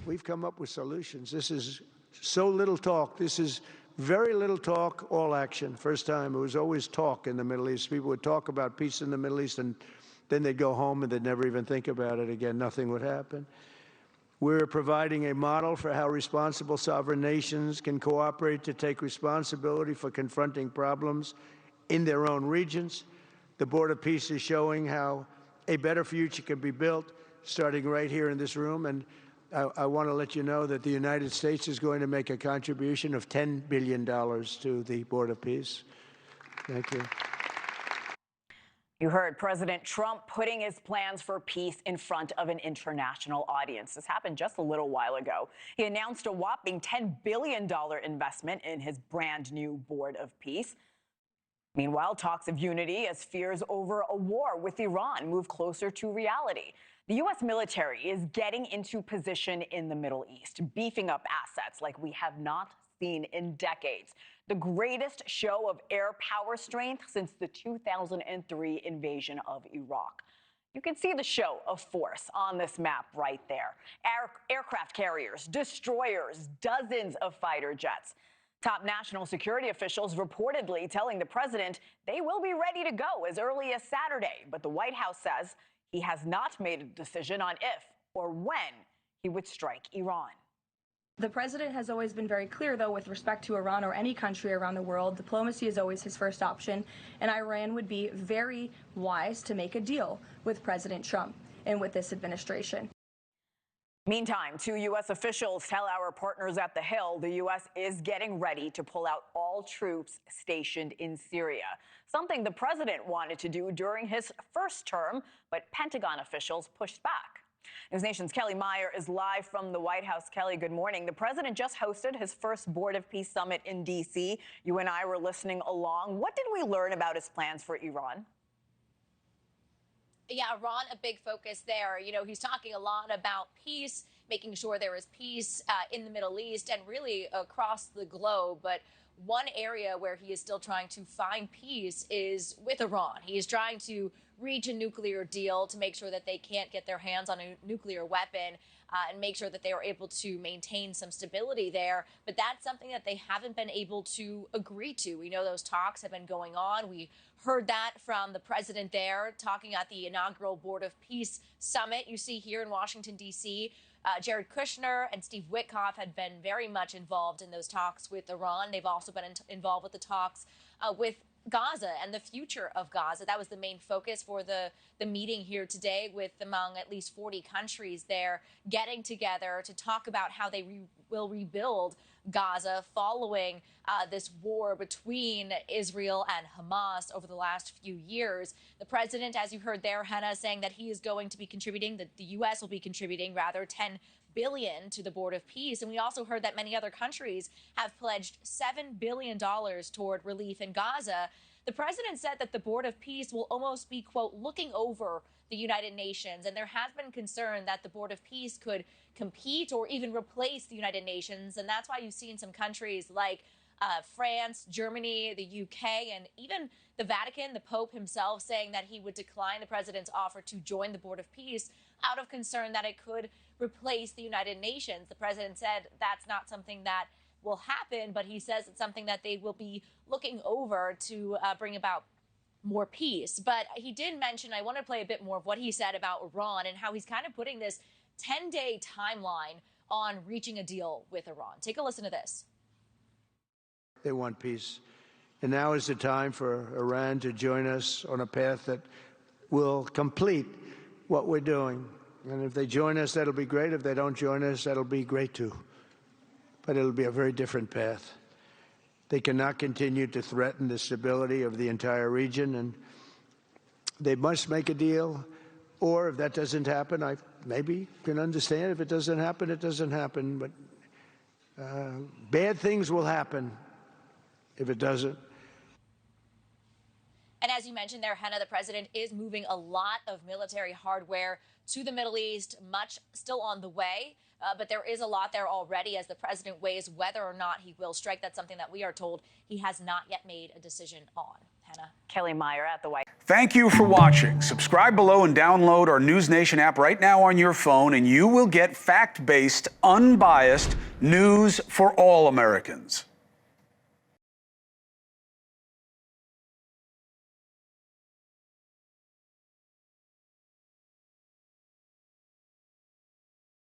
we've come up with solutions. This is so little talk. This is very little talk, all action. First time, it was always talk in the Middle East. People would talk about peace in the Middle East, and then they'd go home and they'd never even think about it again. Nothing would happen. We're providing a model for how responsible sovereign nations can cooperate to take responsibility for confronting problems in their own regions. The Board of Peace is showing how a better future can be built, starting right here in this room. And I want to let you know that the United States is going to make a contribution of $10 billion to the Board of Peace. Thank you. You heard President Trump putting his plans for peace in front of an international audience. This happened just a little while ago. He announced a whopping $10 billion investment in his brand new Board of Peace. Meanwhile, talks of unity as fears over a war with Iran move closer to reality. The U.S. military is getting into position in the Middle East, beefing up assets like we have not seen in decades. The greatest show of air power strength since the 2003 invasion of Iraq. You can see the show of force on this map right there. Aircraft carriers, destroyers, dozens of fighter jets. Top national security officials reportedly telling the president they will be ready to go as early as Saturday. But the White House says he has not made a decision on if or when he would strike Iran. The president has always been very clear, though, with respect to Iran or any country around the world, diplomacy is always his first option, and Iran would be very wise to make a deal with President Trump and with this administration. Meantime, two U.S. officials tell our partners at the Hill the U.S. is getting ready to pull out all troops stationed in Syria, something the president wanted to do during his first term, but Pentagon officials pushed back. NewsNation's Kellie Meyer is live from the White House. Kellie, good morning. The president just hosted his first Board of Peace summit in D.C. You and I were listening along. What did we learn about his plans for Iran? Yeah, Iran, a big focus there. You know, he's talking a lot about peace, making sure there is peace in the Middle East and really across the globe. But one area where he is still trying to find peace is with Iran. He is trying to reach a nuclear deal to make sure that they can't get their hands on a nuclear weapon and make sure that they are able to maintain some stability there. But that's something that they haven't been able to agree to. We know those talks have been going on. We heard that from the president there talking at the inaugural Board of Peace summit you see here in Washington, D.C. Jared Kushner and Steve Witkoff had been very much involved in those talks with Iran. They've also been involved with the talks with Gaza and the future of Gaza. That was the main focus for the meeting here today, with among at least 40 countries there getting together to talk about how they will rebuild Gaza following this war between Israel and Hamas over the last few years. The president, as you heard there, Hannah, saying that he is going to be contributing, that the U.S. will be contributing, rather, $10 billion to the Board of Peace. And we also heard that many other countries have pledged $7 billion toward relief in Gaza. The president said that the Board of Peace will almost be, quote, looking over the United Nations. And there has been concern that the Board of Peace could compete or even replace the United Nations. And that's why you've seen some countries like France, Germany, the UK, and even the Vatican, the Pope himself, saying that he would decline the president's offer to join the Board of Peace out of concern that it could replace the United Nations. The president said that's not something that will happen, but he says it's something that they will be looking over to bring about more peace. But he did mention, I want to play a bit more of what he said about Iran and how he's kind of putting this 10-day timeline on reaching a deal with Iran. Take a listen to this. They want peace. And now is the time for Iran to join us on a path that will complete what we're doing. And if they join us, that'll be great. If they don't join us, that'll be great too. But it'll be a very different path. They cannot continue to threaten the stability of the entire region, and they must make a deal. Or if that doesn't happen, I maybe can understand. If it doesn't happen, it doesn't happen. But bad things will happen if it doesn't. And as you mentioned there, Hannah, the president is moving a lot of military hardware to the Middle East, much still on the way. But there is a lot there already as the president weighs whether or not he will strike. That's something that we are told he has not yet made a decision on. Hannah. Hannah. Kellie Meyer at the White House. Thank you for watching. Subscribe below and download our NewsNation app right now on your phone, and you will get fact-based, unbiased news for all Americans.